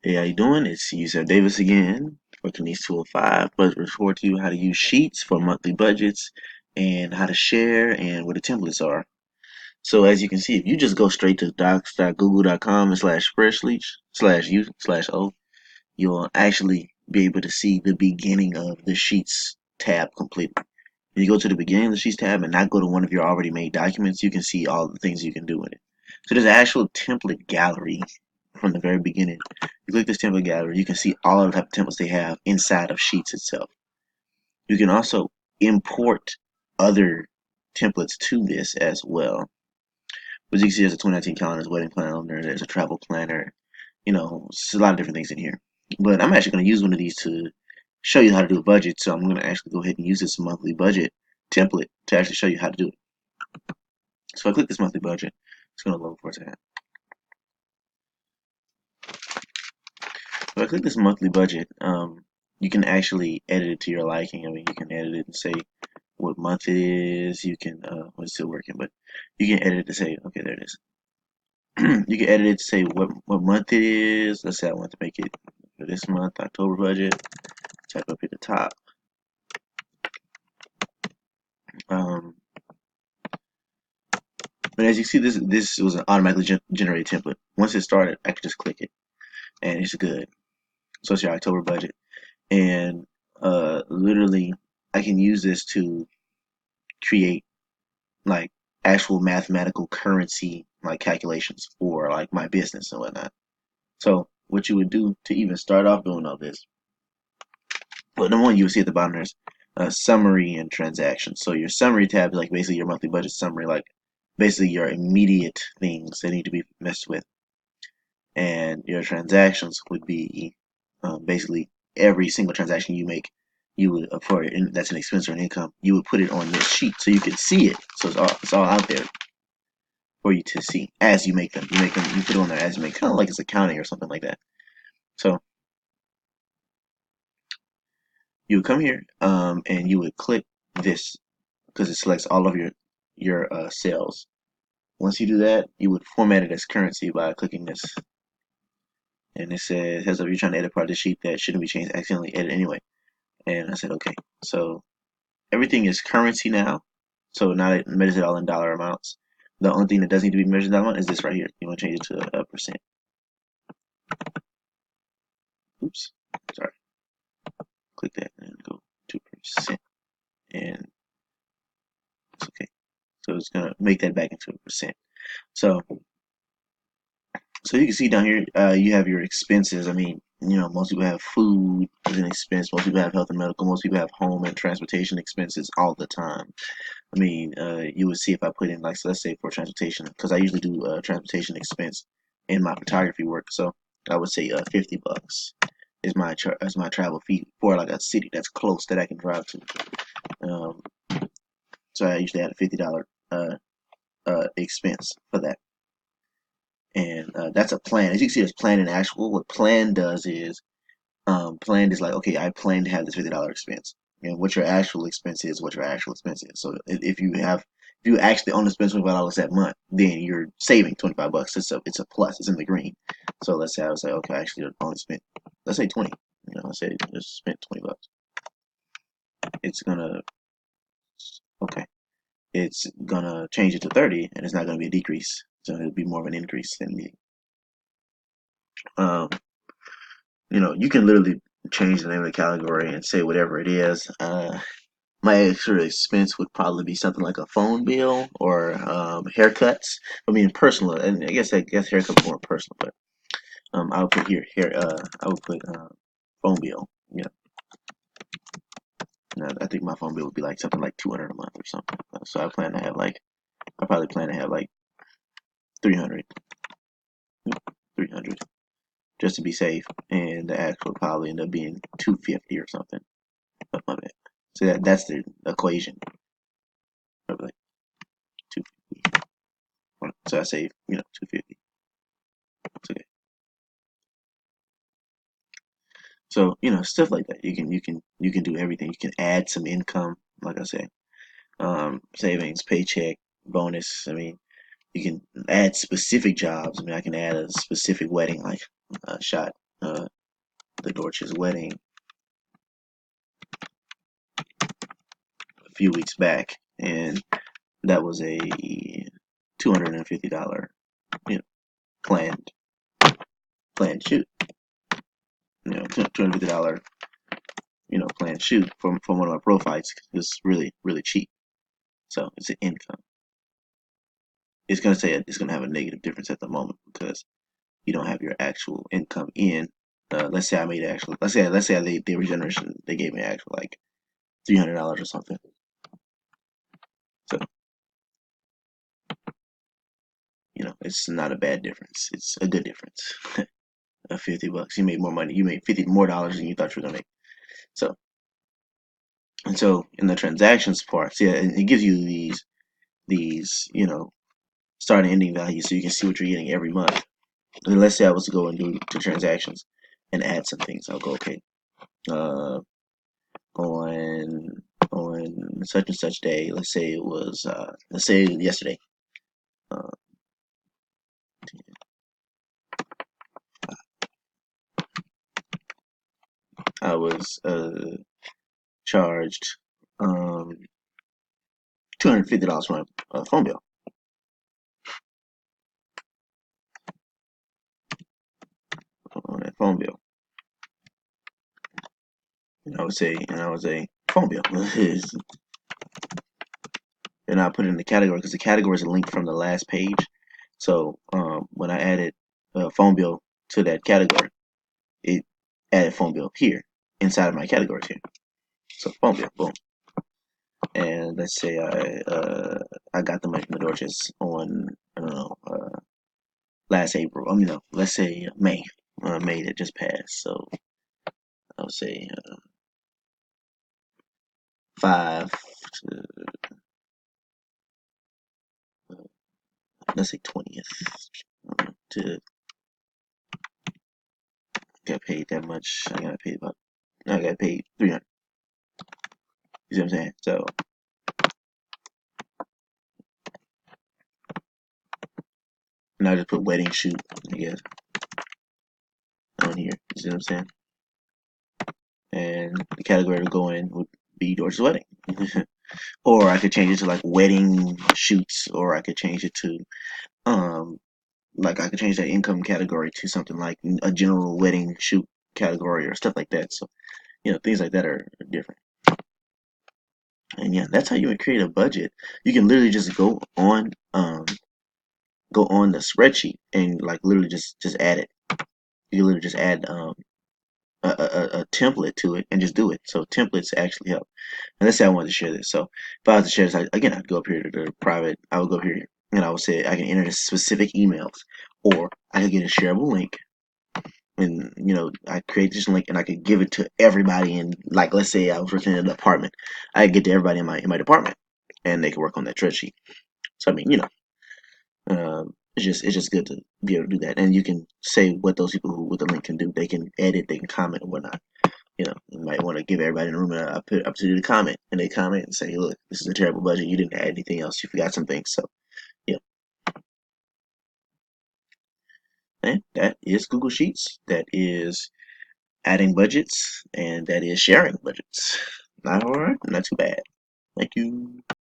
Hey, how you doing? It's Yusef Davis again, working these 205, but report to you how to use Sheets for monthly budgets and how to share and what the templates are. So as you can see, if you just go straight to docs.google.com and slash spreadsheets slash u slash o, you'll actually be able to see the beginning of the Sheets tab completely. If you go to the beginning of the Sheets tab and not go to one of your already made documents, you can see all the things you can do with it. So there's an actual template gallery from the very beginning. You click this template gallery, you can see all of the type of templates they have inside of Sheets itself. You can also import other templates to this as well. As you can see, there's a 2019 calendar, wedding planner, there's a travel planner, it's a lot of different things in here. But I'm actually going to use one of these to show you how to do a budget. So I'm going to actually go ahead and use this monthly budget template to actually show you how to do it. So I click this monthly budget. It's going to load for a second. So I click this monthly budget. You can actually edit it to your liking. I mean, you can edit it and say what month it is. You can, well, it's still working, but you can edit it to say, okay, there it is. You can edit it to say what month it is. Let's say I want to make it for this month, October budget. Type up at the top. Um, but as you see, this was an automatically generated template. Once it started, I could just click it, and it's good. So it's your October budget, and literally, I can use this to create like actual mathematical currency like calculations for like my business and whatnot. So what you would do to even start off doing all this, well, number one, you would see at the bottom there's summary and transactions. So your summary tab is like basically your monthly budget summary, like basically your immediate things that need to be messed with, and your transactions would be basically every single transaction you make. You would that's an expense or an income. You would put it on this sheet so you can see it. So it's all out there for you to see as you make them. You make them, you put it on there as you make, kind of like it's accounting or something like that. So you would come here, and you would click this because it selects all of your cells. Once you do that, you would format it as currency by clicking this, and it says, "Heads up, you're trying to edit part of the sheet that shouldn't be changed. Accidentally edit anyway." And I said, "Okay." So everything is currency now. So now it measures it all in dollar amounts. The only thing that does need to be measured in dollar amount is this right here. You want to change it to a percent. Oops, sorry. Click that and go 2%, and it's okay. So it's gonna make that back into a percent. So you can see down here, you have your expenses. I mean, most people have food as an expense. Most people have health and medical. Most people have home and transportation expenses all the time. I mean, you would see if I put in like, so let's say for transportation, because I usually do transportation expense in my photography work. So I would say $50 is my travel fee for like a city that's close that I can drive to. Um, so I usually had a $50 expense for that. And that's a plan. As you can see, it's plan and actual. What plan does is, planned is like, okay, I plan to have this $50 expense. And what your actual expense is, what your actual expense is. So if you actually only spend $25 that month, then you're saving $25. It's a plus. It's in the green. So let's say I was like, okay, I actually only spent, let's say 20. Let's say I just spent $20. It's gonna, okay, it's gonna change it to 30, and it's not gonna be a decrease. So it'll be more of an increase than me. Um, you can literally change the name of the category and say whatever it is. My extra expense would probably be something like a phone bill or haircuts. I mean, personal, and I guess haircuts more personal, but I would put here hair. I would put phone bill. Now, I think my phone bill would be like something like 200 a month or something. So I probably plan to have like 300, 300 just to be safe, and the actual probably end up being 250 or something. Something like that. So that's the equation. Probably like 250. So I say 250. It's okay. So stuff like that. You can do everything. You can add some income, like I say, savings, paycheck, bonus. I mean, you can add specific jobs. I mean, I can add a specific wedding, like shot. uh, the Dorch's wedding a few weeks back, and that was a $250, you know, planned shoot. $250, planned shoot from one of my pro fights. It's really cheap. So it's an income. It's gonna say it's gonna have a negative difference at the moment because you don't have your actual income in. Let's say I made actual. Let's say they regeneration. They gave me actual like $300 or something. So it's not a bad difference. It's a good difference. Of $50, you made more money. You made $50 more dollars than you thought you were gonna make. So and so in the transactions part, yeah, it gives you these start and ending values so you can see what you're getting every month. And let's say I was to go and do to transactions and add some things. I'll go, okay, uh, on such and such day. Let's say it was let's say yesterday. Uh, I was charged $250 for my phone bill on that phone bill. And I would say phone bill. And I put it in the category because the category is a link from the last page. So when I added phone bill to that category, it added phone bill here inside of my categories here. So phone bill, boom. And let's say I got the money from the Dorches on I don't know last April. I mean no, let's say May. May that just passed. So I'll say 5 to let's say 20th to get paid that much. I got paid 300. You see what I'm saying? So and I just put wedding shoot, I guess, on here. You see what I'm saying? And the category to go in would be Dorch's wedding. Or I could change it to like wedding shoots, or I could change it to like I could change that income category to something like a general wedding shoot category or stuff like that. So things like that are different. And yeah, that's how you would create a budget. You can literally just go on the spreadsheet and like literally just add it. You literally just add a template to it and just do it. So templates actually help. And let's say I wanted to share this. So if I was to share this, again, I'd go up here to the private. I would go here and I would say I can enter the specific emails, or I could get a shareable link. And I create this link and I could give it to everybody. And like, let's say I was working in an department, I could get to everybody in my department, and they could work on that spreadsheet. So I mean, it's just good to be able to do that. And you can say what those people who with the link can do. They can edit, they can comment, and whatnot. You might want to give everybody in the room a opportunity to comment, and they comment and say, "Look, this is a terrible budget. You didn't add anything else. You forgot some things." So, yeah, and that is Google Sheets. That is adding budgets, and that is sharing budgets. Not hard, not too bad. Thank you.